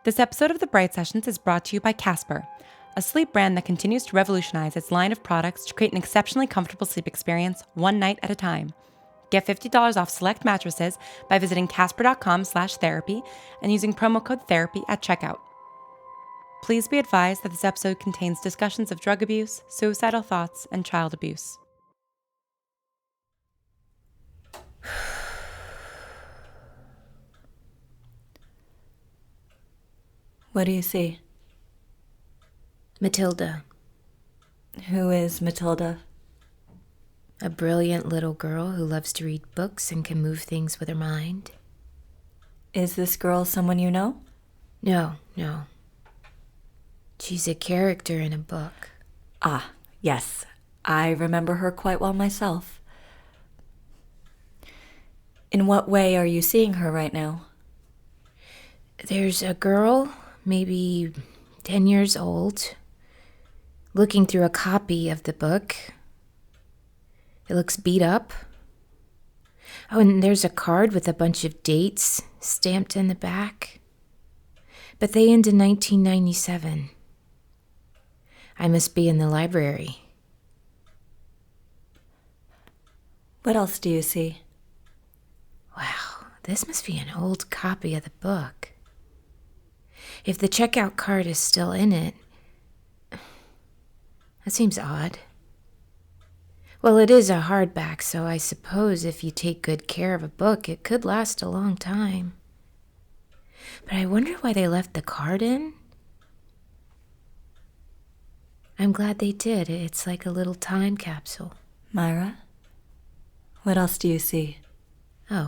This episode of The Bright Sessions is brought to you by Casper, a sleep brand that continues to revolutionize its line of products to create an exceptionally comfortable sleep experience one night at a time. Get $50 off select mattresses by visiting casper.com/therapy and using promo code therapy at checkout. Please be advised that this episode contains discussions of drug abuse, suicidal thoughts, and child abuse. What do you see? Matilda. Who is Matilda? A brilliant little girl who loves to read books and can move things with her mind. Is this girl someone you know? No. She's a character in a book. Ah, yes. I remember her quite well myself. In what way are you seeing her right now? There's a girl, maybe 10 years old, looking through a copy of the book. It looks beat up. Oh, and there's a card with a bunch of dates stamped in the back. But they end in 1997. I must be in the library. What else do you see? Wow, this must be an old copy of the book. If the checkout card is still in it, that seems odd. Well, it is a hardback, so I suppose if you take good care of a book, it could last a long time. But I wonder why they left the card in. I'm glad they did. It's like a little time capsule. Myra? What else do you see? It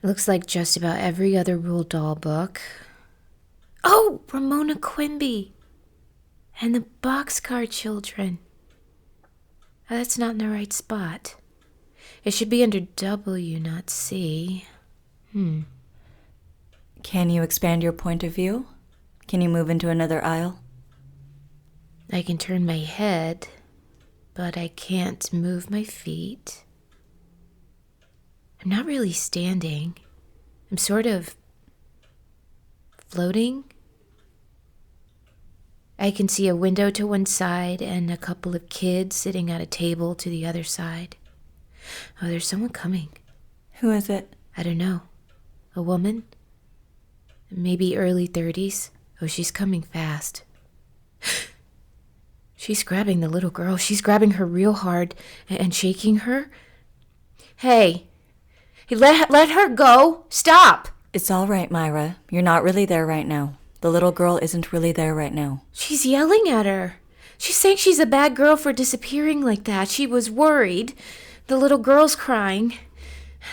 looks like just about every other Roald Dahl book. Oh, Ramona Quimby and the Boxcar Children. Oh, that's not in the right spot. It should be under W, not C. Can you expand your point of view? Can you move into another aisle? I can turn my head, but I can't move my feet. I'm not really standing. I'm sort of floating. I can see a window to one side and a couple of kids sitting at a table to the other side. Oh, there's someone coming. Who is it? I don't know. A woman? Maybe early 30s. Oh, she's coming fast. She's grabbing the little girl. She's grabbing her real hard and shaking her. Hey, let her go. Stop. It's all right, Myra. You're not really there right now. The little girl isn't really there right now. She's yelling at her. She's saying she's a bad girl for disappearing like that. She was worried. The little girl's crying.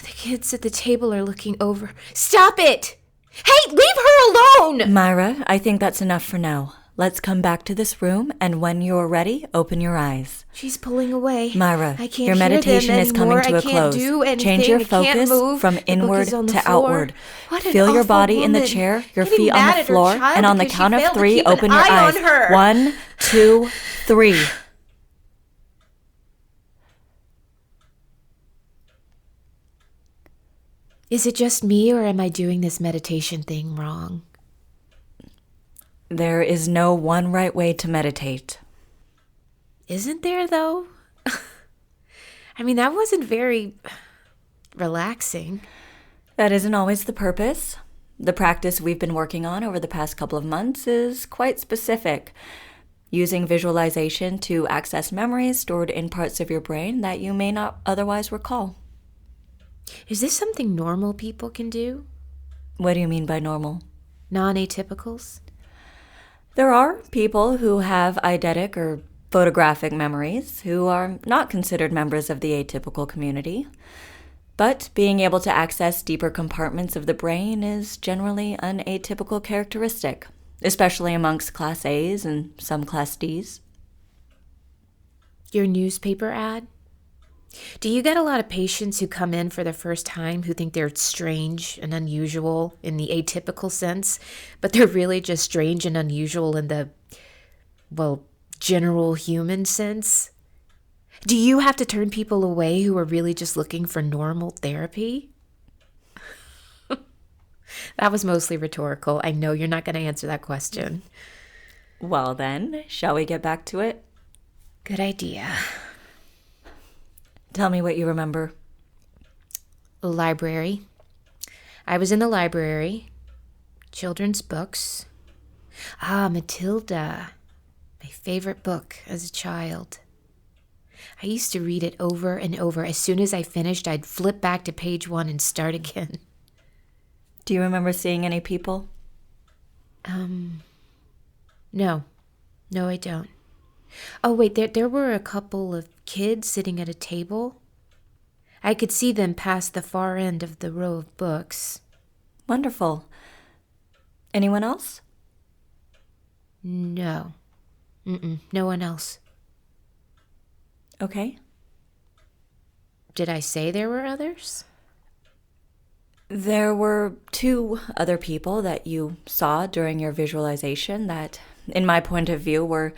The kids at the table are looking over. Stop it! Hey, leave her alone! Myra, I think that's enough for now. Let's come back to this room, and when you're ready, open your eyes. She's pulling away. Myra, I can't your meditation is coming to a close. Change your focus from inward to outward. Feel your body in the chair, your feet on the floor, and on the count of 3, open your eyes. 1, 2, 3. Is it just me, or am I doing this meditation thing wrong? There is no one right way to meditate. Isn't there, though? I mean, that wasn't very relaxing. That isn't always the purpose. The practice we've been working on over the past couple of months is quite specific, using visualization to access memories stored in parts of your brain that you may not otherwise recall. Is this something normal people can do? What do you mean by normal? Non-atypicals? There are people who have eidetic or photographic memories who are not considered members of the atypical community. But being able to access deeper compartments of the brain is generally an atypical characteristic, especially amongst Class A's and some Class D's. Your newspaper ad? Do you get a lot of patients who come in for the first time who think they're strange and unusual in the atypical sense, but they're really just strange and unusual in the, general human sense? Do you have to turn people away who are really just looking for normal therapy? That was mostly rhetorical. I know you're not going to answer that question. Well then, shall we get back to it? Good idea. Tell me what you remember. The library. I was in the library. Children's books. Matilda. My favorite book as a child. I used to read it over and over. As soon as I finished, I'd flip back to page 1 and start again. Do you remember seeing any people? No. No, I don't. Oh, wait, there were a couple of kids sitting at a table. I could see them past the far end of the row of books. Wonderful. Anyone else? No. No one else. Okay. Did I say there were others? There were 2 other people that you saw during your visualization that, in my point of view, were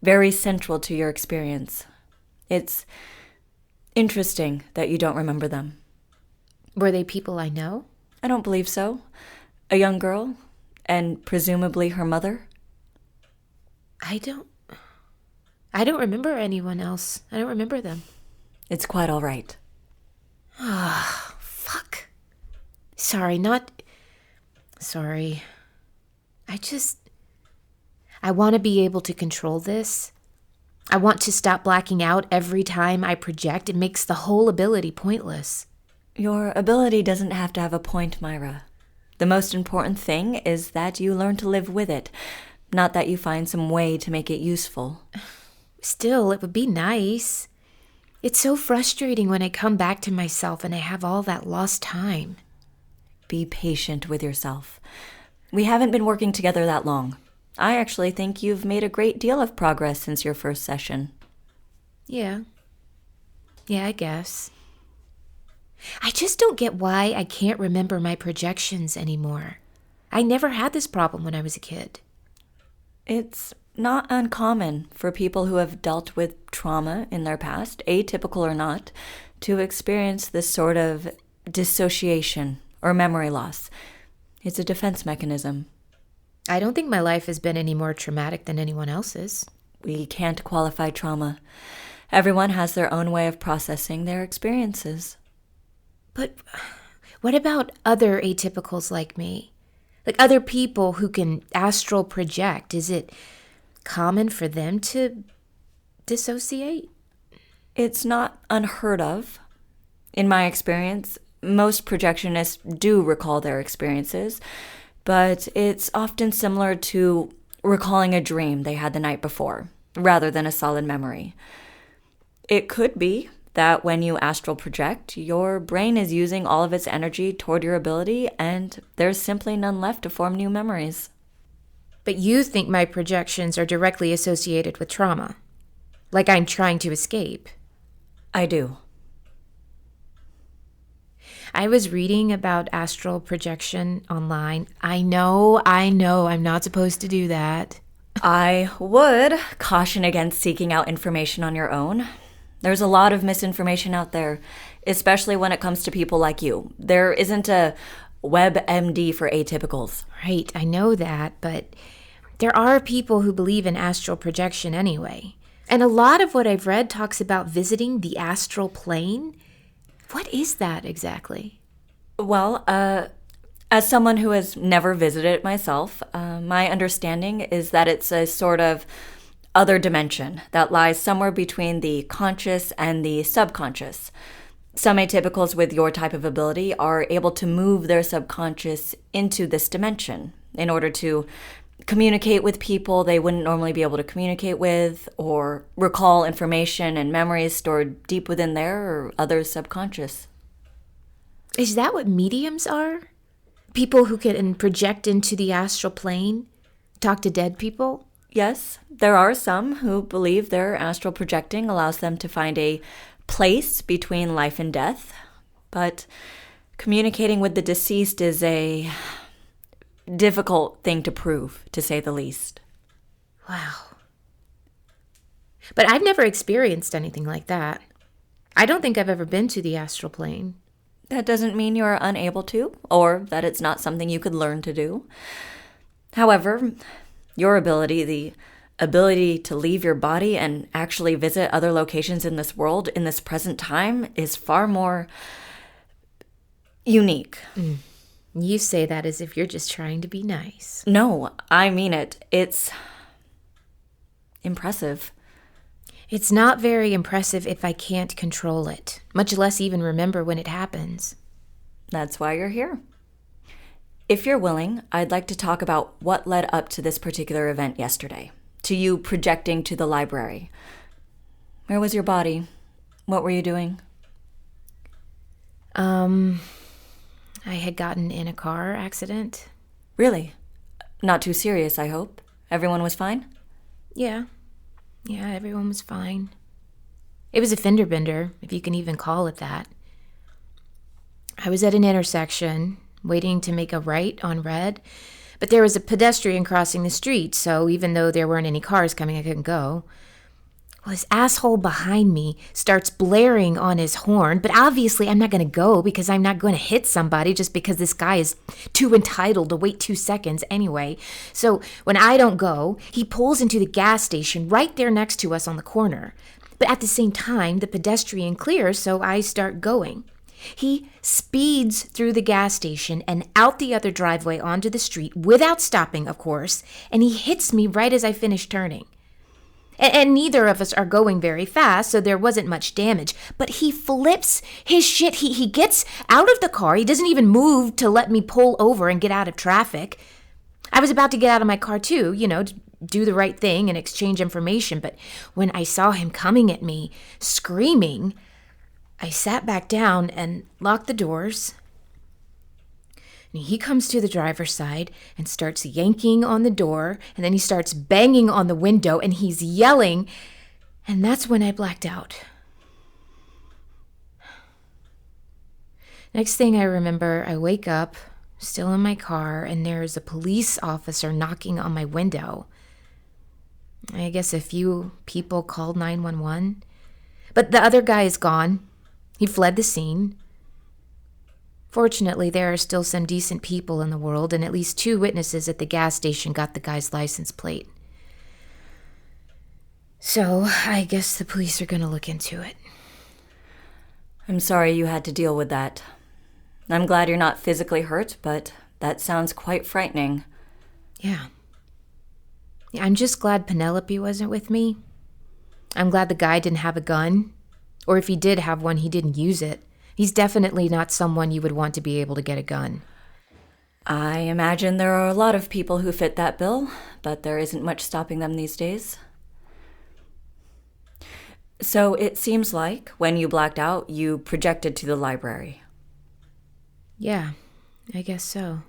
very central to your experience. It's interesting that you don't remember them. Were they people I know? I don't believe so. A young girl, and presumably her mother. I don't remember anyone else. I don't remember them. It's quite all right. Fuck. Sorry. I want to be able to control this. I want to stop blacking out every time I project. It makes the whole ability pointless. Your ability doesn't have to have a point, Myra. The most important thing is that you learn to live with it, not that you find some way to make it useful. Still, it would be nice. It's so frustrating when I come back to myself and I have all that lost time. Be patient with yourself. We haven't been working together that long. I actually think you've made a great deal of progress since your first session. Yeah, I guess. I just don't get why I can't remember my projections anymore. I never had this problem when I was a kid. It's not uncommon for people who have dealt with trauma in their past, atypical or not, to experience this sort of dissociation or memory loss. It's a defense mechanism. I don't think my life has been any more traumatic than anyone else's. We can't qualify trauma. Everyone has their own way of processing their experiences. But what about other atypicals like me? Like other people who can astral project? Is it common for them to dissociate? It's not unheard of. In my experience, most projectionists do recall their experiences, but it's often similar to recalling a dream they had the night before, rather than a solid memory. It could be that when you astral project, your brain is using all of its energy toward your ability, and there's simply none left to form new memories. But you think my projections are directly associated with trauma? Like I'm trying to escape? I do. I was reading about astral projection online. I know, I'm not supposed to do that. I would caution against seeking out information on your own. There's a lot of misinformation out there, especially when it comes to people like you. There isn't a WebMD for atypicals. Right, I know that, but there are people who believe in astral projection anyway. And a lot of what I've read talks about visiting the astral plane. What is that exactly? Well, as someone who has never visited it myself, my understanding is that it's a sort of other dimension that lies somewhere between the conscious and the subconscious. Some atypicals with your type of ability are able to move their subconscious into this dimension in order to communicate with people they wouldn't normally be able to communicate with, or recall information and memories stored deep within there or others' subconscious. Is that what mediums are? People who can project into the astral plane? Talk to dead people? Yes, there are some who believe their astral projecting allows them to find a place between life and death, but communicating with the deceased is a difficult thing to prove, to say the least. Wow. But I've never experienced anything like that. I don't think I've ever been to the astral plane. That doesn't mean you're unable to, or that it's not something you could learn to do. However, your the ability to leave your body and actually visit other locations in this world in this present time is far more unique. You say that as if you're just trying to be nice. No, I mean it. It's impressive. It's not very impressive if I can't control it, much less even remember when it happens. That's why you're here. If you're willing, I'd like to talk about what led up to this particular event yesterday, to you projecting to the library. Where was your body? What were you doing? I had gotten in a car accident. Really? Not too serious, I hope. Everyone was fine? Yeah, everyone was fine. It was a fender bender, if you can even call it that. I was at an intersection, waiting to make a right on red, but there was a pedestrian crossing the street, so even though there weren't any cars coming, I couldn't go. Well, this asshole behind me starts blaring on his horn, but obviously I'm not going to go because I'm not going to hit somebody just because this guy is too entitled to wait 2 seconds anyway. So when I don't go, he pulls into the gas station right there next to us on the corner. But at the same time, the pedestrian clears, so I start going. He speeds through the gas station and out the other driveway onto the street without stopping, of course, and he hits me right as I finish turning. And neither of us are going very fast, so there wasn't much damage. But he flips his shit. He gets out of the car. He doesn't even move to let me pull over and get out of traffic. I was about to get out of my car too, to do the right thing and exchange information. But when I saw him coming at me, screaming, I sat back down and locked the doors. And he comes to the driver's side and starts yanking on the door, and then he starts banging on the window, and he's yelling, and that's when I blacked out. Next thing I remember, I wake up, still in my car, and there's a police officer knocking on my window. I guess a few people called 911, but the other guy is gone. He fled the scene. Fortunately, there are still some decent people in the world, and at least 2 witnesses at the gas station got the guy's license plate. So, I guess the police are going to look into it. I'm sorry you had to deal with that. I'm glad you're not physically hurt, but that sounds quite frightening. Yeah, I'm just glad Penelope wasn't with me. I'm glad the guy didn't have a gun. Or if he did have one, he didn't use it. He's definitely not someone you would want to be able to get a gun. I imagine there are a lot of people who fit that bill, but there isn't much stopping them these days. So it seems like when you blacked out, you projected to the library. Yeah, I guess so.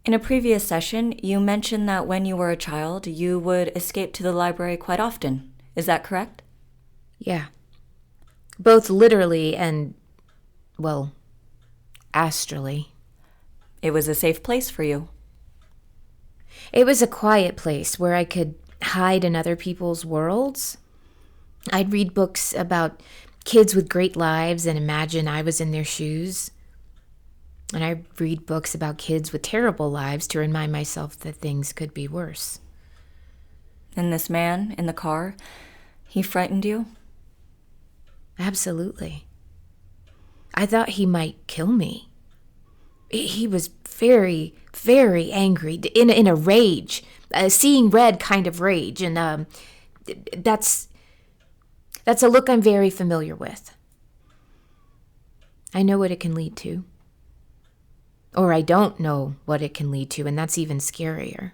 In a previous session, you mentioned that when you were a child, you would escape to the library quite often. Is that correct? Yeah. Both literally and, well, astrally. It was a safe place for you. It was a quiet place where I could hide in other people's worlds. I'd read books about kids with great lives and imagine I was in their shoes. And I'd read books about kids with terrible lives to remind myself that things could be worse. And this man in the car, he frightened you? Absolutely. I thought he might kill me. He was very, very angry, in a rage, seeing red kind of rage, and that's a look I'm very familiar with. I know what it can lead to. Or I don't know what it can lead to, and that's even scarier.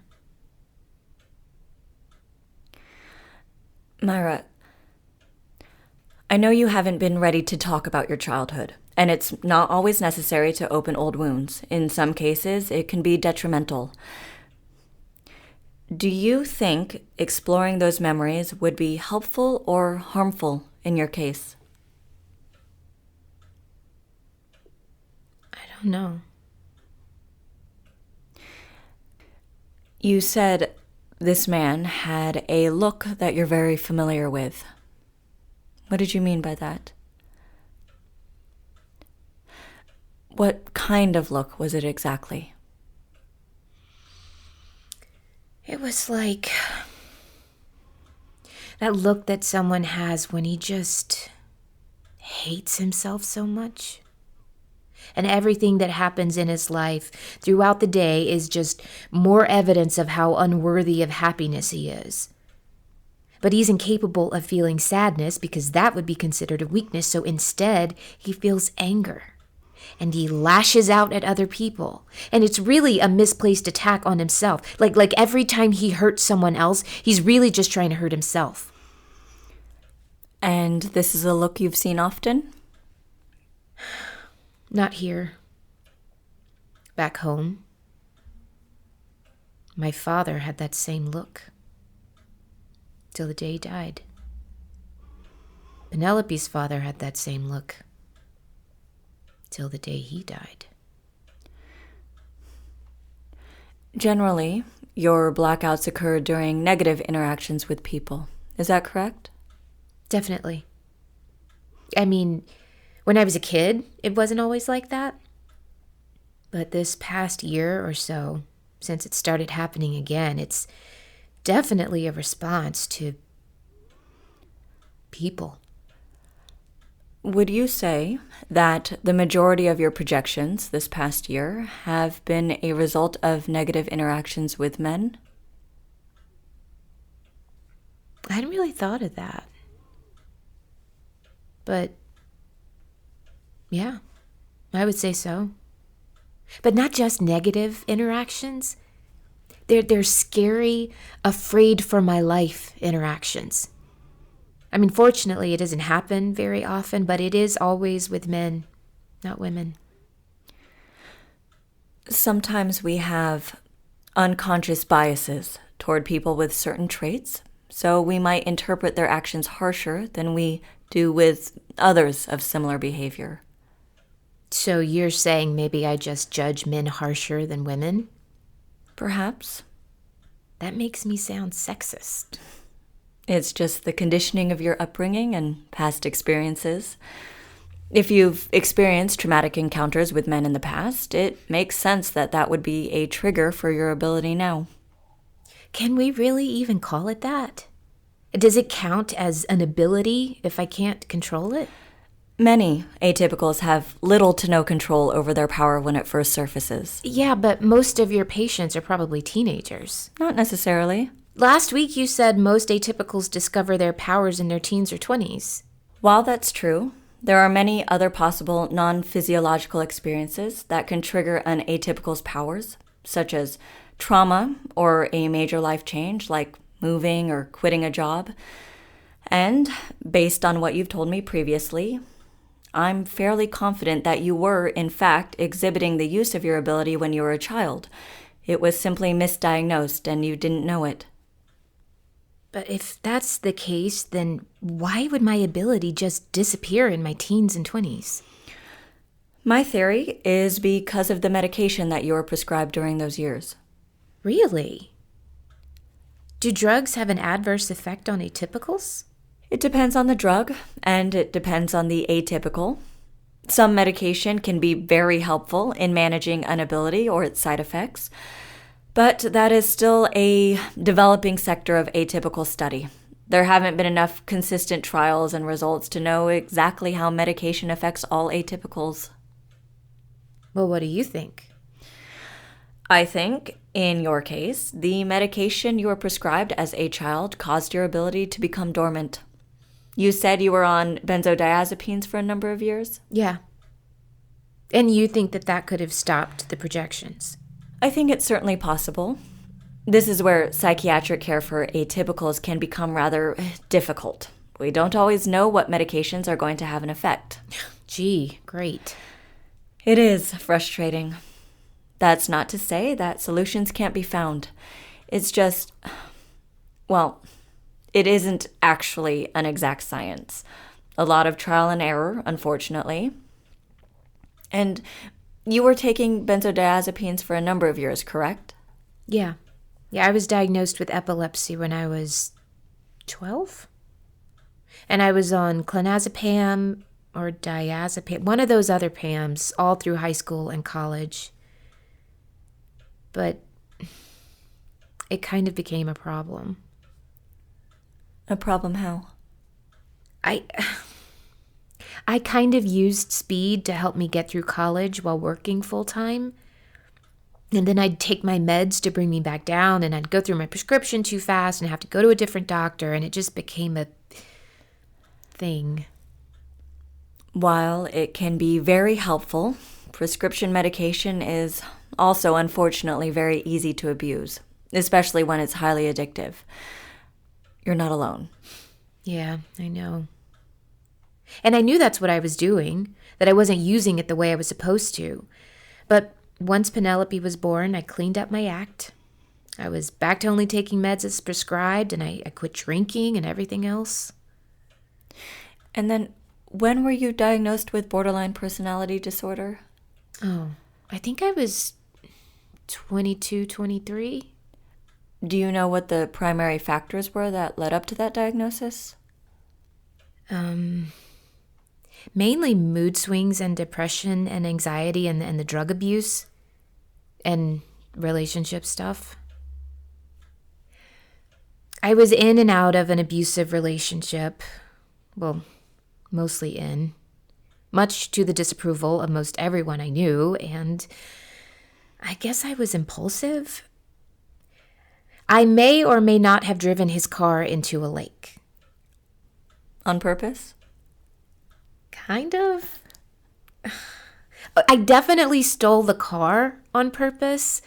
Myra, I know you haven't been ready to talk about your childhood, and it's not always necessary to open old wounds. In some cases, it can be detrimental. Do you think exploring those memories would be helpful or harmful in your case? I don't know. You said this man had a look that you're very familiar with. What did you mean by that? What kind of look was it exactly? It was like that look that someone has when he just hates himself so much. And everything that happens in his life throughout the day is just more evidence of how unworthy of happiness he is. But he's incapable of feeling sadness because that would be considered a weakness, so instead he feels anger. And he lashes out at other people. And it's really a misplaced attack on himself. Like every time he hurts someone else, he's really just trying to hurt himself. And this is a look you've seen often? Not here. Back home. My father had that same look. Till the day he died. Penelope's father had that same look. Till the day he died. Generally, your blackouts occur during negative interactions with people. Is that correct? Definitely. I mean, when I was a kid, it wasn't always like that. But this past year or so, since it started happening again, it's definitely a response to people. Would you say that the majority of your projections this past year have been a result of negative interactions with men? I hadn't really thought of that. But yeah, I would say so. But not just negative interactions. They're scary, afraid for my life interactions. I mean, fortunately, it doesn't happen very often, but it is always with men, not women. Sometimes we have unconscious biases toward people with certain traits, so we might interpret their actions harsher than we do with others of similar behavior. So you're saying maybe I just judge men harsher than women? Perhaps. That makes me sound sexist. It's just the conditioning of your upbringing and past experiences. If you've experienced traumatic encounters with men in the past, it makes sense that that would be a trigger for your ability now. Can we really even call it that? Does it count as an ability if I can't control it? Many atypicals have little to no control over their power when it first surfaces. Yeah, but most of your patients are probably teenagers. Not necessarily. Last week you said most atypicals discover their powers in their teens or 20s. While that's true, there are many other possible non-physiological experiences that can trigger an atypical's powers, such as trauma or a major life change like moving or quitting a job. And based on what you've told me previously, I'm fairly confident that you were, in fact, exhibiting the use of your ability when you were a child. It was simply misdiagnosed and you didn't know it. But if that's the case, then why would my ability just disappear in my teens and 20s? My theory is because of the medication that you were prescribed during those years. Really? Do drugs have an adverse effect on atypicals? It depends on the drug, and it depends on the atypical. Some medication can be very helpful in managing an ability or its side effects, but that is still a developing sector of atypical study. There haven't been enough consistent trials and results to know exactly how medication affects all atypicals. Well, what do you think? I think, in your case, the medication you were prescribed as a child caused your ability to become dormant. You said you were on benzodiazepines for a number of years? Yeah. And you think that that could have stopped the projections? I think it's certainly possible. This is where psychiatric care for atypicals can become rather difficult. We don't always know what medications are going to have an effect. Gee, great. It is frustrating. That's not to say that solutions can't be found. It's just, well, it isn't actually an exact science. A lot of trial and error, unfortunately. And you were taking benzodiazepines for a number of years, correct? Yeah. Yeah, I was diagnosed with epilepsy when I was 12. And I was on clonazepam, or diazepam, one of those other Pams, all through high school and college. But it kind of became a problem. A problem how? I kind of used speed to help me get through college while working full-time. And then I'd take my meds to bring me back down, and I'd go through my prescription too fast and have to go to a different doctor, and it just became a thing. While it can be very helpful, prescription medication is also unfortunately very easy to abuse, especially when it's highly addictive. You're not alone. Yeah, I know. And I knew that's what I was doing, that I wasn't using it the way I was supposed to. But once Penelope was born, I cleaned up my act. I was back to only taking meds as prescribed, and I quit drinking and everything else. And then, when were you diagnosed with borderline personality disorder? Oh, I think I was 22, 23. Do you know what the primary factors were that led up to that diagnosis? Mainly mood swings and depression and anxiety and the drug abuse and relationship stuff. I was in and out of an abusive relationship. Well, mostly in. Much to the disapproval of most everyone I knew, and I guess I was impulsive. I may or may not have driven his car into a lake. On purpose? Kind of. I definitely stole the car on purpose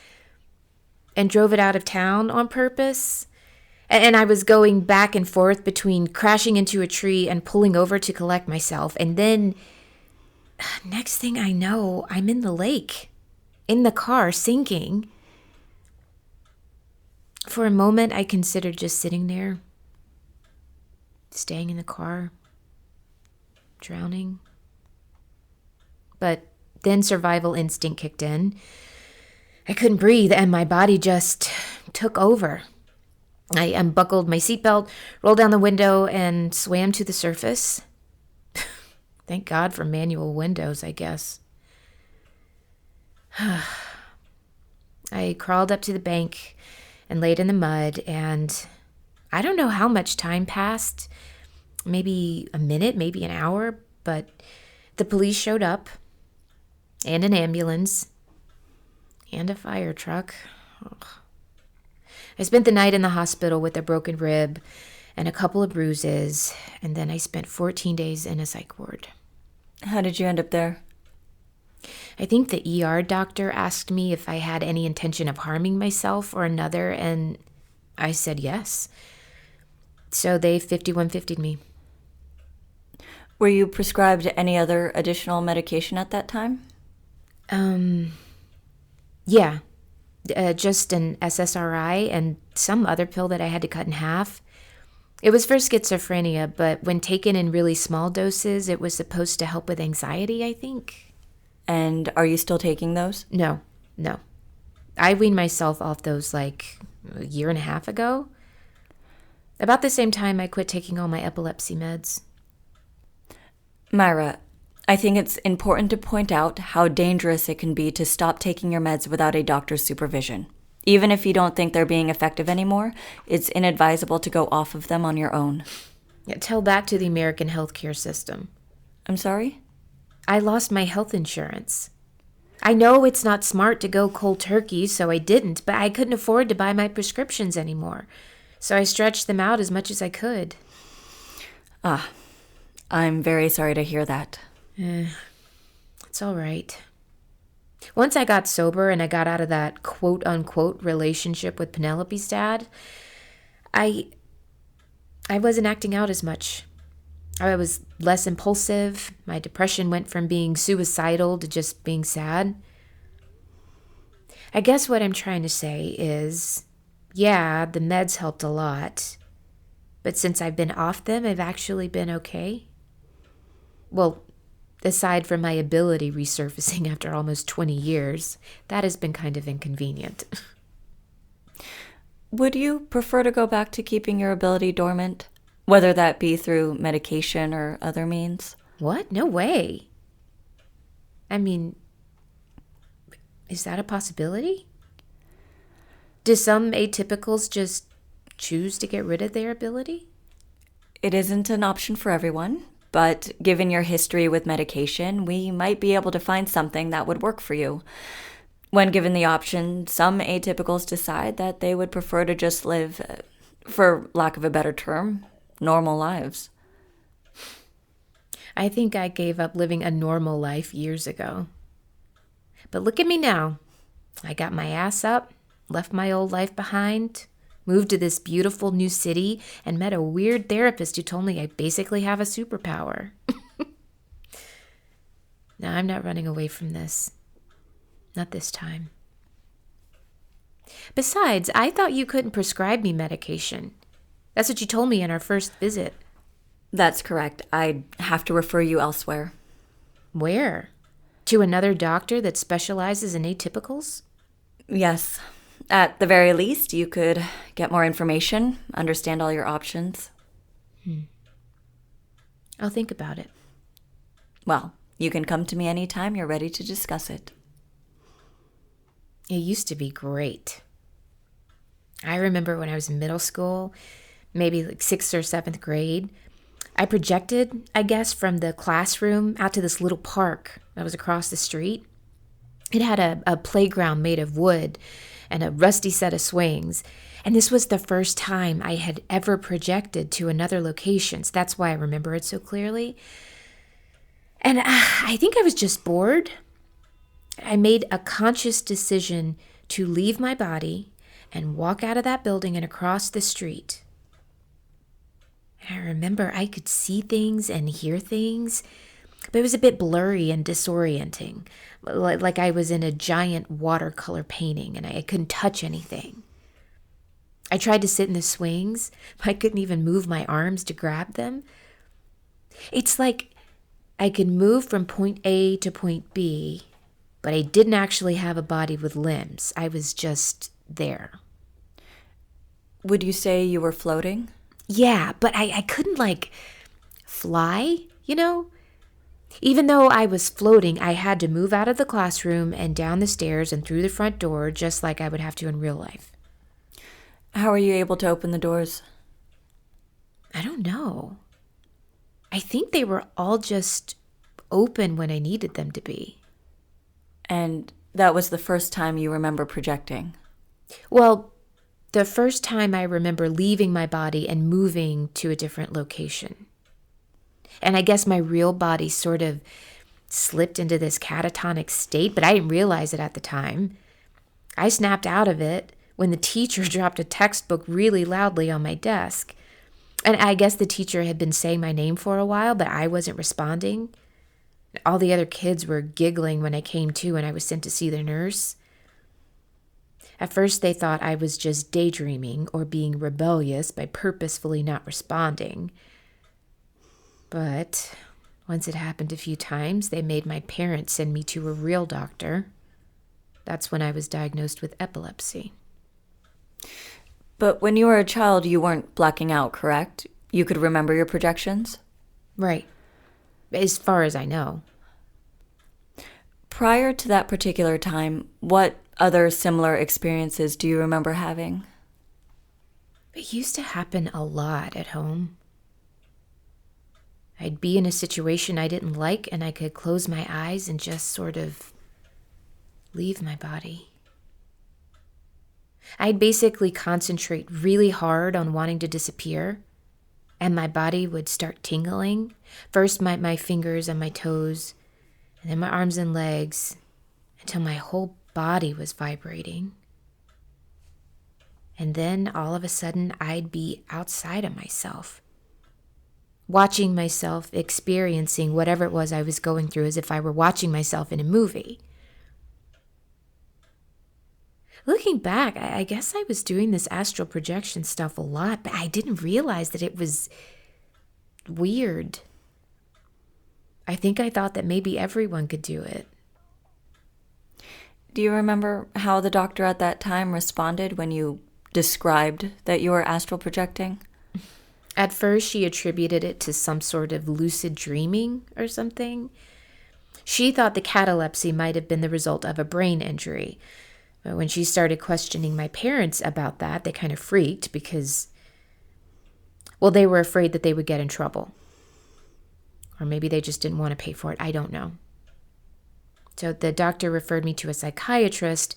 and drove it out of town on purpose. And I was going back and forth between crashing into a tree and pulling over to collect myself. And then, next thing I know, I'm in the lake, in the car, sinking. For a moment, I considered just sitting there, staying in the car, drowning. But then survival instinct kicked in. I couldn't breathe, and my body just took over. I unbuckled my seatbelt, rolled down the window, and swam to the surface. Thank God for manual windows, I guess. I crawled up to the bank and laid in the mud, and I don't know how much time passed. Maybe a minute, maybe an hour, but the police showed up, and an ambulance, and a fire truck. Ugh. I spent the night in the hospital with a broken rib and a couple of bruises, and then I spent 14 days in a psych ward. How did you end up there? I think the ER doctor asked me if I had any intention of harming myself or another, and I said yes. So they 5150'd me. Were you prescribed any other additional medication at that time? Yeah. Just an SSRI and some other pill that I had to cut in half. It was for schizophrenia, but when taken in really small doses, it was supposed to help with anxiety, I think. And are you still taking those? No. I weaned myself off those like a year and a half ago. About the same time I quit taking all my epilepsy meds. Myra, I think it's important to point out how dangerous it can be to stop taking your meds without a doctor's supervision. Even if you don't think they're being effective anymore, it's inadvisable to go off of them on your own. Yeah, tell that to the American healthcare system. I'm sorry? I lost my health insurance. I know it's not smart to go cold turkey, so I didn't, but I couldn't afford to buy my prescriptions anymore. So I stretched them out as much as I could. I'm very sorry to hear that. It's all right. Once I got sober and I got out of that quote-unquote relationship with Penelope's dad, I wasn't acting out as much. I was less impulsive. My depression went from being suicidal to just being sad. I guess what I'm trying to say is, yeah, the meds helped a lot. But since I've been off them, I've actually been okay. Well, aside from my ability resurfacing after almost 20 years, that has been kind of inconvenient. Would you prefer to go back to keeping your ability dormant, whether that be through medication or other means? What? No way. I mean, is that a possibility? Do some atypicals just choose to get rid of their ability? It isn't an option for everyone, but given your history with medication, we might be able to find something that would work for you. When given the option, some atypicals decide that they would prefer to just live, for lack of a better term, normal lives. I think I gave up living a normal life years ago. But look at me now. I got my ass up, left my old life behind, moved to this beautiful new city, and met a weird therapist who told me I basically have a superpower. No, I'm not running away from this. Not this time. Besides, I thought you couldn't prescribe me medication. That's what you told me in our first visit. That's correct. I'd have to refer you elsewhere. Where? To another doctor that specializes in atypicals? Yes. At the very least, you could get more information, understand all your options. I'll think about it. Well, you can come to me anytime you're ready to discuss it. It used to be great. I remember when I was in middle school, maybe like 6th or 7th grade, I projected, I guess, from the classroom out to this little park that was across the street. It had a playground made of wood and a rusty set of swings. And this was the first time I had ever projected to another location. So that's why I remember it so clearly. And I think I was just bored. I made a conscious decision to leave my body and walk out of that building and across the street. And I remember I could see things and hear things, but it was a bit blurry and disorienting, like I was in a giant watercolor painting and I couldn't touch anything. I tried to sit in the swings, but I couldn't even move my arms to grab them. It's like I could move from point A to point B, but I didn't actually have a body with limbs. I was just there. Would you say you were floating? Yeah, but I couldn't, fly, you know? Even though I was floating, I had to move out of the classroom and down the stairs and through the front door, just like I would have to in real life. How are you able to open the doors? I don't know. I think they were all just open when I needed them to be. And that was the first time you remember projecting? Well, the first time I remember leaving my body and moving to a different location. And I guess my real body sort of slipped into this catatonic state, but I didn't realize it at the time. I snapped out of it when the teacher dropped a textbook really loudly on my desk. And I guess the teacher had been saying my name for a while, but I wasn't responding. All the other kids were giggling when I came to and I was sent to see the nurse. At first, they thought I was just daydreaming or being rebellious by purposefully not responding. But once it happened a few times, they made my parents send me to a real doctor. That's when I was diagnosed with epilepsy. But when you were a child, you weren't blacking out, correct? You could remember your projections? Right. As far as I know. Prior to that particular time, what other similar experiences do you remember having? It used to happen a lot at home. I'd be in a situation I didn't like and I could close my eyes and just sort of leave my body. I'd basically concentrate really hard on wanting to disappear, and my body would start tingling. First my fingers and my toes, and then my arms and legs, until my whole body was vibrating. And then all of a sudden, I'd be outside of myself, watching myself, experiencing whatever it was I was going through as if I were watching myself in a movie. Looking back, I guess I was doing this astral projection stuff a lot, but I didn't realize that it was weird. I think I thought that maybe everyone could do it. Do you remember how the doctor at that time responded when you described that you were astral projecting? At first, she attributed it to some sort of lucid dreaming or something. She thought the catalepsy might have been the result of a brain injury. But when she started questioning my parents about that, they kind of freaked because, well, they were afraid that they would get in trouble. Or maybe they just didn't want to pay for it. I don't know. So the doctor referred me to a psychiatrist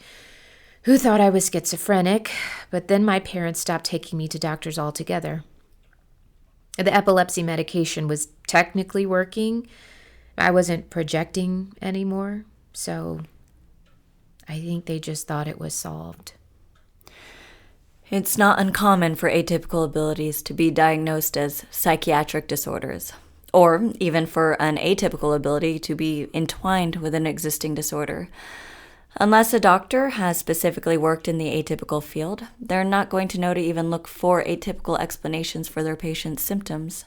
who thought I was schizophrenic, but then my parents stopped taking me to doctors altogether. The epilepsy medication was technically working. I wasn't projecting anymore, so I think they just thought it was solved. It's not uncommon for atypical abilities to be diagnosed as psychiatric disorders, or even for an atypical ability to be entwined with an existing disorder. Unless a doctor has specifically worked in the atypical field, they're not going to know to even look for atypical explanations for their patient's symptoms.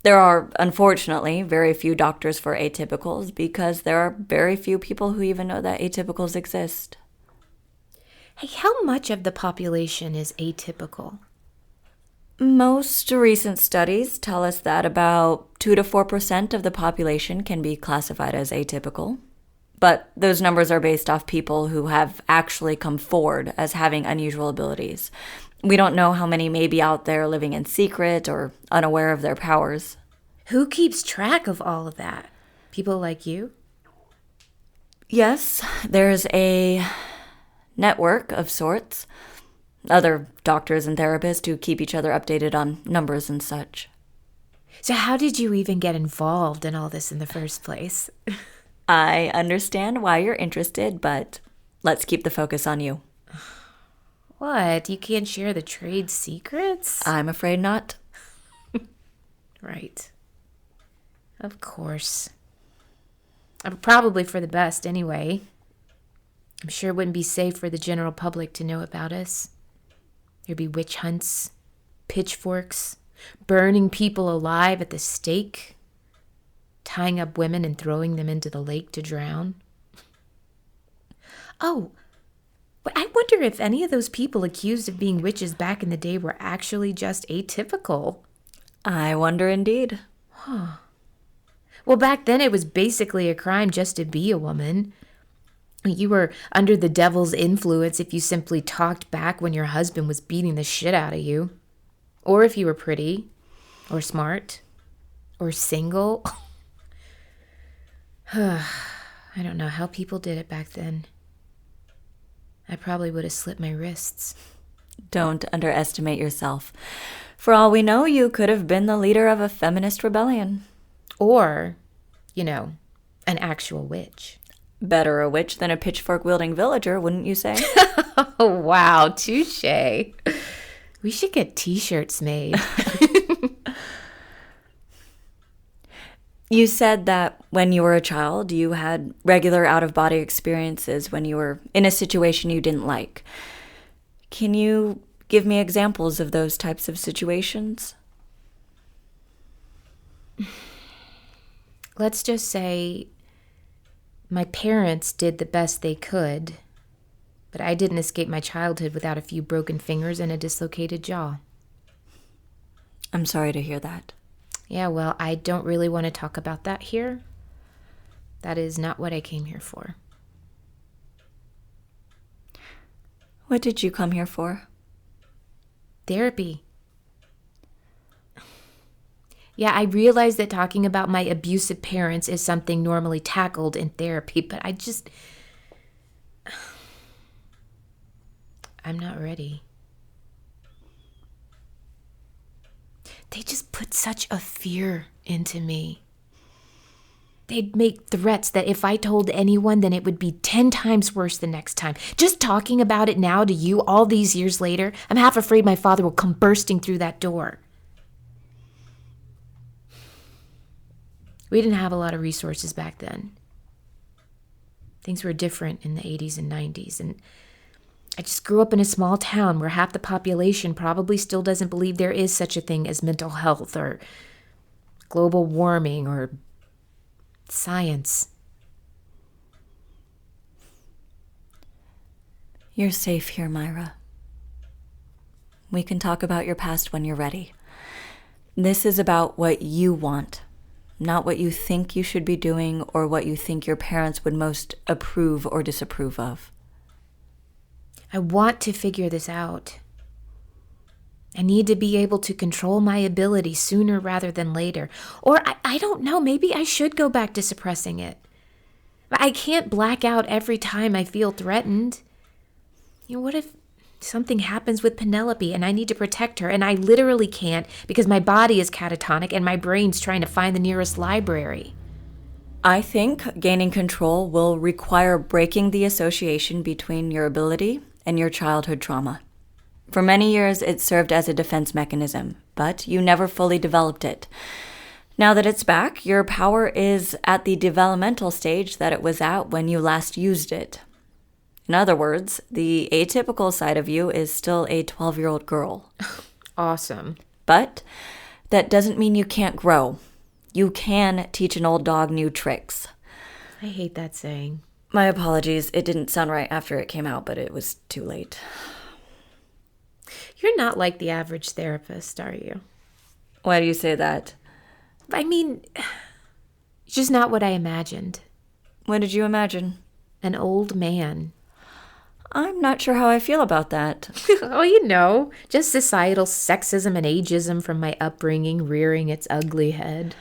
There are, unfortunately, very few doctors for atypicals because there are very few people who even know that atypicals exist. Hey, how much of the population is atypical? Most recent studies tell us that about 2 to 4% of the population can be classified as atypical. But those numbers are based off people who have actually come forward as having unusual abilities. We don't know how many may be out there living in secret or unaware of their powers. Who keeps track of all of that? People like you? Yes, there's a network of sorts. Other doctors and therapists who keep each other updated on numbers and such. So how did you even get involved in all this in the first place? I understand why you're interested, but let's keep the focus on you. What? You can't share the trade secrets? I'm afraid not. Right. Of course. Probably for the best anyway. I'm sure it wouldn't be safe for the general public to know about us. There'd be witch hunts, pitchforks, burning people alive at the stake, tying up women and throwing them into the lake to drown. Oh, but I wonder if any of those people accused of being witches back in the day were actually just atypical. I wonder indeed. Well, back then it was basically a crime just to be a woman. You were under the devil's influence if you simply talked back when your husband was beating the shit out of you. Or if you were pretty, or smart, or single. I don't know how people did it back then. I probably would have slit my wrists. Don't underestimate yourself. For all we know, you could have been the leader of a feminist rebellion. Or, an actual witch. Better a witch than a pitchfork-wielding villager, wouldn't you say? Oh, wow, touche. We should get t-shirts made. You said that when you were a child, you had regular out-of-body experiences when you were in a situation you didn't like. Can you give me examples of those types of situations? Let's just say my parents did the best they could, but I didn't escape my childhood without a few broken fingers and a dislocated jaw. I'm sorry to hear that. Yeah, well, I don't really want to talk about that here. That is not what I came here for. What did you come here for? Therapy. Yeah, I realize that talking about my abusive parents is something normally tackled in therapy, but I'm not ready. They just put such a fear into me. They'd make threats that if I told anyone, then it would be 10 times worse the next time. Just talking about it now to you all these years later, I'm half afraid my father will come bursting through that door. We didn't have a lot of resources back then. Things were different in the 80s and 90s, and I just grew up in a small town where half the population probably still doesn't believe there is such a thing as mental health or global warming or science. You're safe here, Myra. We can talk about your past when you're ready. This is about what you want, not what you think you should be doing or what you think your parents would most approve or disapprove of. I want to figure this out. I need to be able to control my ability sooner rather than later. Or I don't know, maybe I should go back to suppressing it. I can't black out every time I feel threatened. What if something happens with Penelope and I need to protect her and I literally can't because my body is catatonic and my brain's trying to find the nearest library? I think gaining control will require breaking the association between your ability and your childhood trauma. For many years, it served as a defense mechanism, but you never fully developed it. Now that it's back, your power is at the developmental stage that it was at when you last used it. In other words, the atypical side of you is still a 12-year-old girl. Awesome. But that doesn't mean you can't grow. You can teach an old dog new tricks. I hate that saying. My apologies. It didn't sound right after it came out, but it was too late. You're not like the average therapist, are you? Why do you say that? I mean, it's just not what I imagined. What did you imagine? An old man. I'm not sure how I feel about that. Oh, just societal sexism and ageism from my upbringing rearing its ugly head.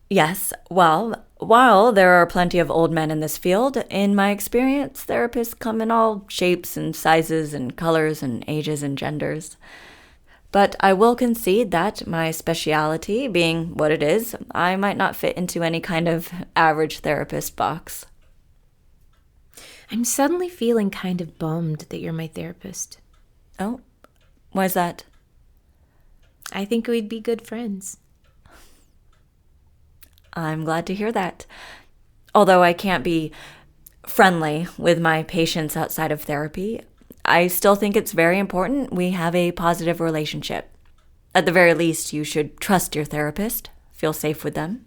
Yes, well, while there are plenty of old men in this field, in my experience, therapists come in all shapes and sizes and colors and ages and genders. But I will concede that my speciality being what it is, I might not fit into any kind of average therapist box. I'm suddenly feeling kind of bummed that you're my therapist. Oh, why's that? I think we'd be good friends. I'm glad to hear that. Although I can't be friendly with my patients outside of therapy, I still think it's very important we have a positive relationship. At the very least, you should trust your therapist, feel safe with them.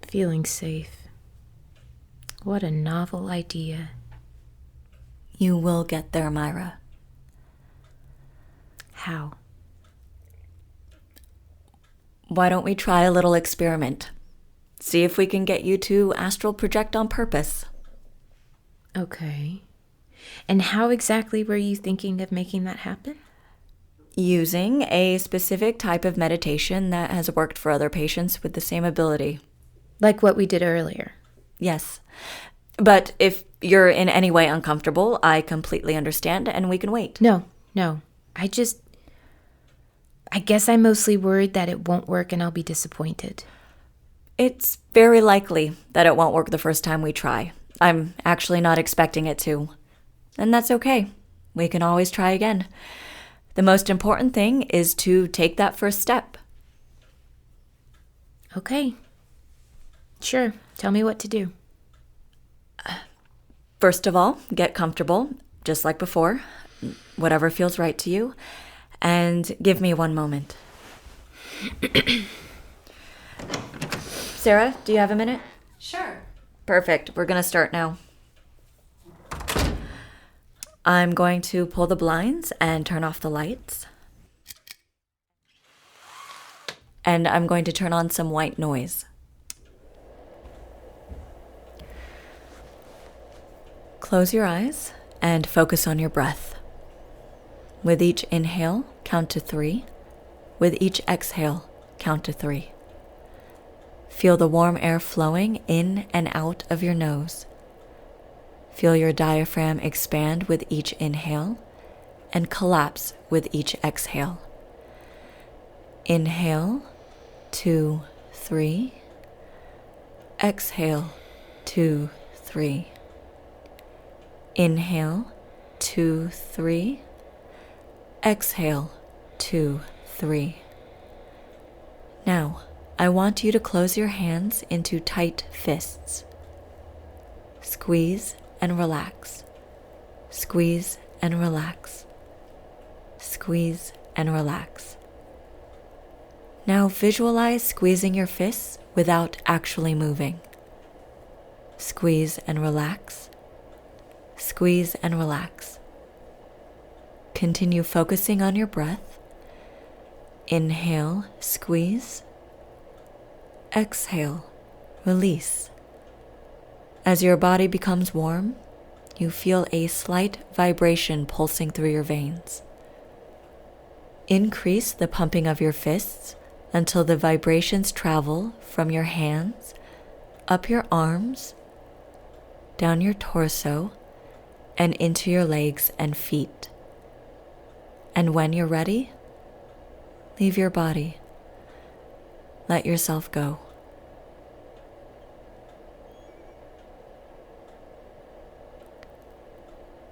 Feeling safe. What a novel idea. You will get there, Myra. How? Why don't we try a little experiment? See if we can get you to astral project on purpose. Okay. And how exactly were you thinking of making that happen? Using a specific type of meditation that has worked for other patients with the same ability. Like what we did earlier? Yes. But if you're in any way uncomfortable, I completely understand and we can wait. No. I guess I'm mostly worried that it won't work and I'll be disappointed. It's very likely that it won't work the first time we try. I'm actually not expecting it to. And that's okay. We can always try again. The most important thing is to take that first step. Okay. Sure. Tell me what to do. First of all, get comfortable, just like before, whatever feels right to you. And give me one moment. Sarah, do you have a minute? Sure. Perfect. We're going to start now. I'm going to pull the blinds and turn off the lights. And I'm going to turn on some white noise. Close your eyes and focus on your breath. With each inhale, count to 3. With each exhale, count to 3. Feel the warm air flowing in and out of your nose. Feel your diaphragm expand with each inhale and collapse with each exhale. Inhale, 2, 3. Exhale, 2, 3. Inhale, 2, 3. Exhale, 2, 3. Now, I want you to close your hands into tight fists. Squeeze and relax. Squeeze and relax. Squeeze and relax. Now visualize squeezing your fists without actually moving. Squeeze and relax. Squeeze and relax. Continue focusing on your breath. Inhale, squeeze. Exhale, release. As your body becomes warm, you feel a slight vibration pulsing through your veins. Increase the pumping of your fists until the vibrations travel from your hands, up your arms, down your torso, and into your legs and feet. And when you're ready, leave your body. Let yourself go.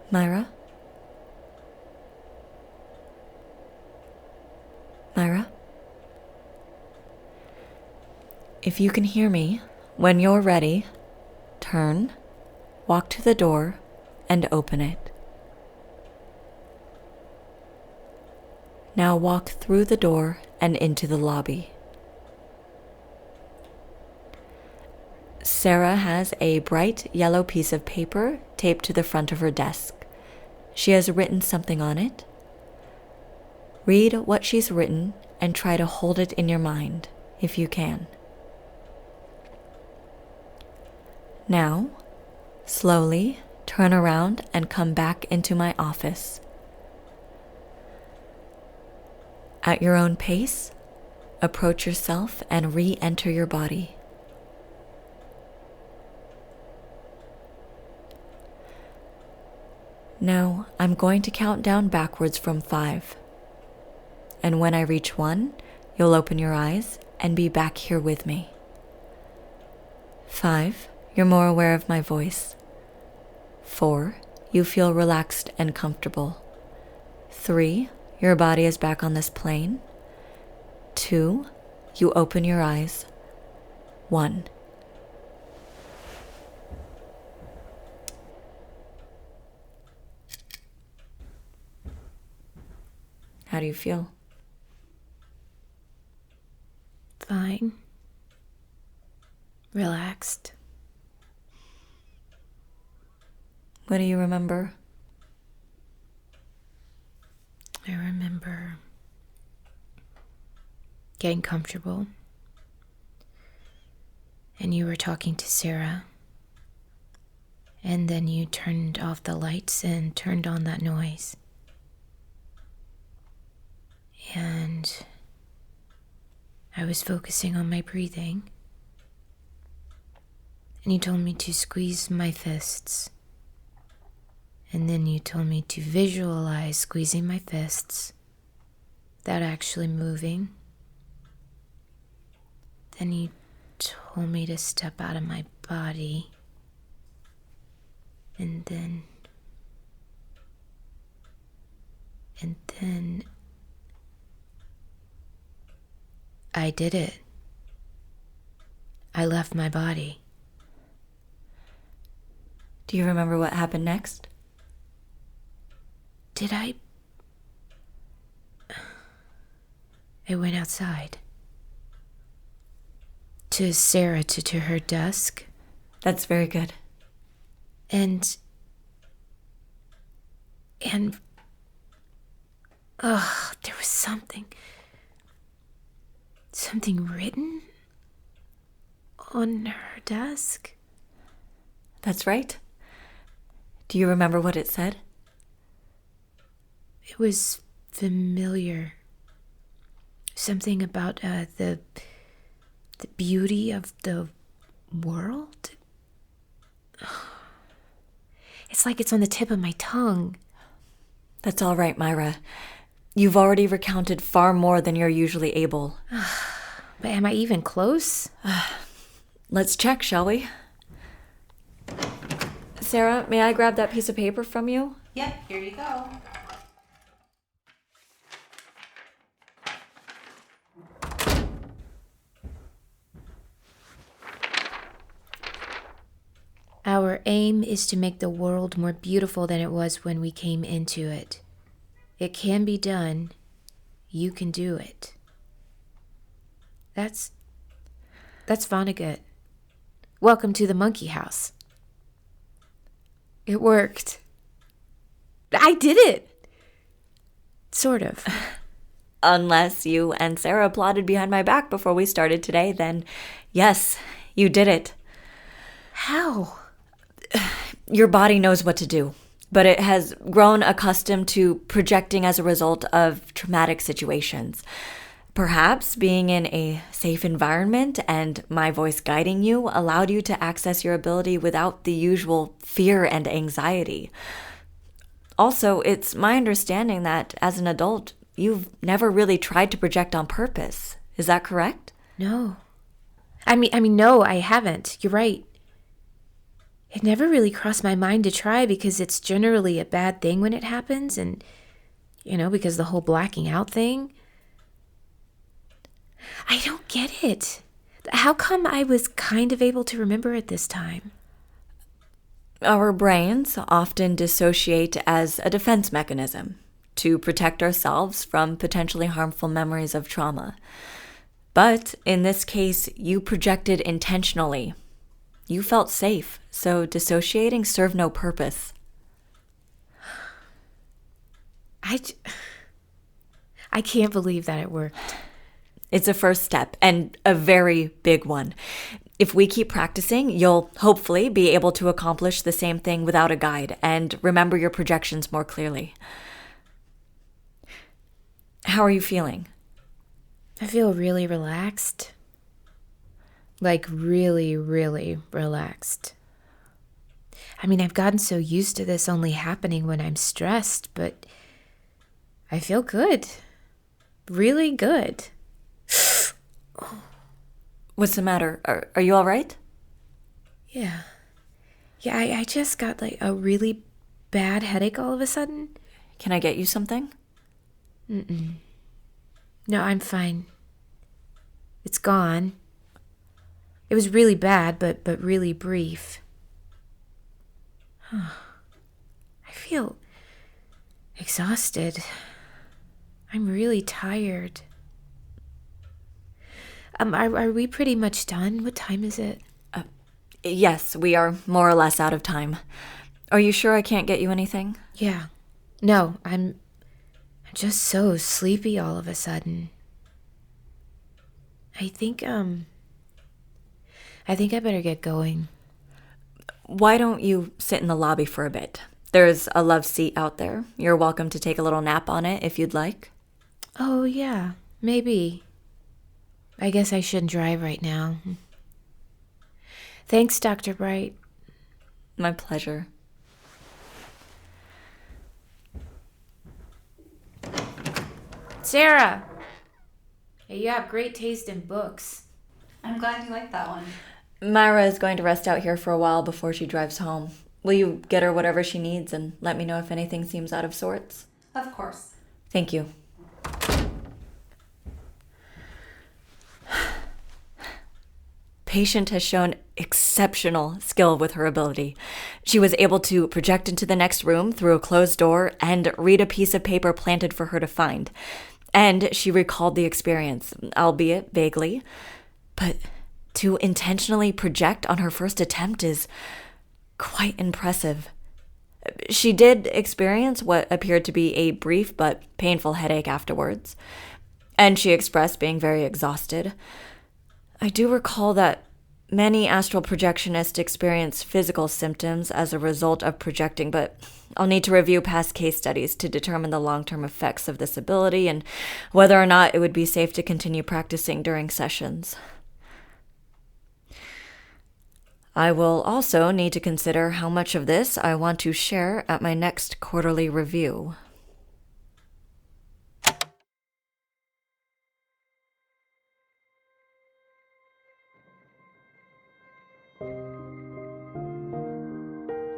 Myra? Myra? If you can hear me, when you're ready, turn, walk to the door, and open it. Now walk through the door and into the lobby. Sarah has a bright yellow piece of paper taped to the front of her desk. She has written something on it. Read what she's written and try to hold it in your mind, if you can. Now, slowly turn around and come back into my office. At your own pace, approach yourself and re-enter your body. Now, I'm going to count down backwards from 5. And when I reach 1, you'll open your eyes and be back here with me. 5, you're more aware of my voice. 4, you feel relaxed and comfortable. 3, your body is back on this plane. 2, you open your eyes. 1. How do you feel? Fine. Relaxed. What do you remember? I remember getting comfortable. And you were talking to Sarah. And then you turned off the lights and turned on that noise. And I was focusing on my breathing. And you told me to squeeze my fists. And then you told me to visualize squeezing my fists without actually moving. Then you told me to step out of my body. And then I did it. I left my body. Do you remember what happened next? Did I? I went outside. To Sarah, to her desk. That's very good. And there was something written on her desk. That's right. Do you remember what it said? It was familiar. Something about the beauty of the world. It's like it's on the tip of my tongue. That's all right, Myra. You've already recounted far more than you're usually able. But am I even close? Let's check, shall we? Sarah, may I grab that piece of paper from you? Yep, here you go. Our aim is to make the world more beautiful than it was when we came into it. It can be done. You can do it. That's Vonnegut. Welcome to the monkey house. It worked. I did it. Sort of. Unless you and Sarah plotted behind my back before we started today, then yes, you did it. How? Your body knows what to do, but it has grown accustomed to projecting as a result of traumatic situations. Perhaps being in a safe environment and my voice guiding you allowed you to access your ability without the usual fear and anxiety. Also, it's my understanding that as an adult, you've never really tried to project on purpose. Is that correct? No. I mean, no, I haven't. You're right. It never really crossed my mind to try because it's generally a bad thing when it happens and, because the whole blacking out thing. I don't get it. How come I was kind of able to remember it this time? Our brains often dissociate as a defense mechanism to protect ourselves from potentially harmful memories of trauma. But in this case, you projected intentionally. You felt safe, so dissociating served no purpose. I can't believe that it worked. It's a first step, and a very big one. If we keep practicing, you'll hopefully be able to accomplish the same thing without a guide and remember your projections more clearly. How are you feeling? I feel really relaxed. Like really, really relaxed. I mean, I've gotten so used to this only happening when I'm stressed, but I feel good. Really good. What's the matter? Are you all right? Yeah. Yeah, I just got like a really bad headache all of a sudden. Can I get you something? No, I'm fine. It's gone. It was really bad, but really brief. I feel exhausted. I'm really tired. Are we pretty much done? What time is it? Yes, we are more or less out of time. Are you sure I can't get you anything? Yeah. No, I'm just so sleepy all of a sudden. I think I better get going. Why don't you sit in the lobby for a bit? There's a love seat out there. You're welcome to take a little nap on it if you'd like. Oh, yeah, maybe. I guess I shouldn't drive right now. Thanks, Dr. Bright. My pleasure. Sarah! Hey, you have great taste in books. I'm glad you like that one. Myra is going to rest out here for a while before she drives home. Will you get her whatever she needs and let me know if anything seems out of sorts? Of course. Thank you. Patient has shown exceptional skill with her ability. She was able to project into the next room through a closed door and read a piece of paper planted for her to find. And she recalled the experience, albeit vaguely. But to intentionally project on her first attempt is quite impressive. She did experience what appeared to be a brief but painful headache afterwards, and she expressed being very exhausted. I do recall that many astral projectionists experience physical symptoms as a result of projecting, but I'll need to review past case studies to determine the long-term effects of this ability and whether or not it would be safe to continue practicing during sessions. I will also need to consider how much of this I want to share at my next quarterly review.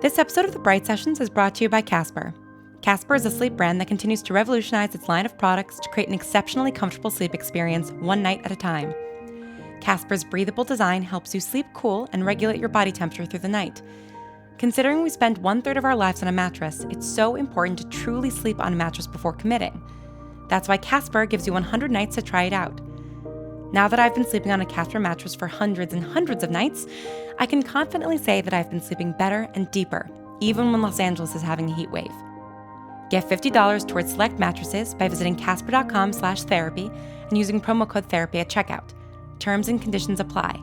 This episode of The Bright Sessions is brought to you by Casper. Casper is a sleep brand that continues to revolutionize its line of products to create an exceptionally comfortable sleep experience one night at a time. Casper's breathable design helps you sleep cool and regulate your body temperature through the night. Considering we spend 1/3 of our lives on a mattress, it's so important to truly sleep on a mattress before committing. That's why Casper gives you 100 nights to try it out. Now that I've been sleeping on a Casper mattress for hundreds and hundreds of nights, I can confidently say that I've been sleeping better and deeper, even when Los Angeles is having a heat wave. Get $50 towards select mattresses by visiting casper.com/therapy and using promo code therapy at checkout. Terms and conditions apply.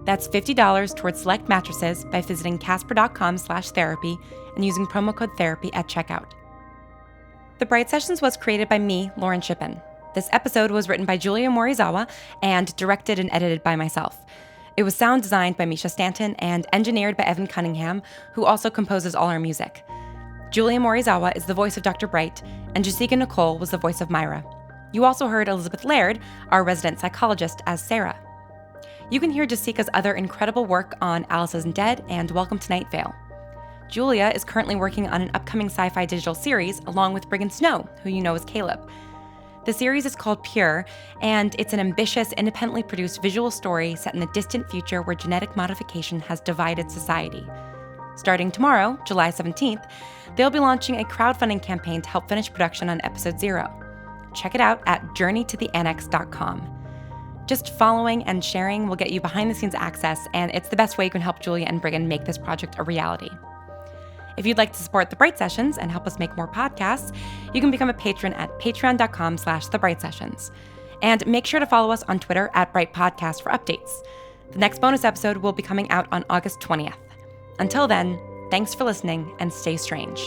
That's $50 towards select mattresses by visiting casper.com/therapy and using promo code therapy at checkout. The Bright Sessions was created by me, Lauren Shippen. This episode was written by Julia Morizawa and directed and edited by myself. It was sound designed by Misha Stanton and engineered by Evan Cunningham, who also composes all our music. Julia Morizawa is the voice of Dr. Bright, and Jasika Nicole was the voice of Myra. You also heard Elizabeth Laird, our resident psychologist, as Sarah. You can hear Jasika's other incredible work on Alice Isn't Dead and Welcome to Night Vale. Julia is currently working on an upcoming sci-fi digital series along with Brigham Snow, who you know as Caleb. The series is called Pure, and it's an ambitious, independently produced visual story set in the distant future where genetic modification has divided society. Starting tomorrow, July 17th, they'll be launching a crowdfunding campaign to help finish production on episode 0. Check it out at journeytotheannex.com. Just following and sharing will get you behind-the-scenes access, and it's the best way you can help Julia and Brigham make this project a reality. If you'd like to support The Bright Sessions and help us make more podcasts, you can become a patron at patreon.com/thebrightsessions. And make sure to follow us on Twitter at Bright Podcast for updates. The next bonus episode will be coming out on August 20th. Until then, thanks for listening and stay strange.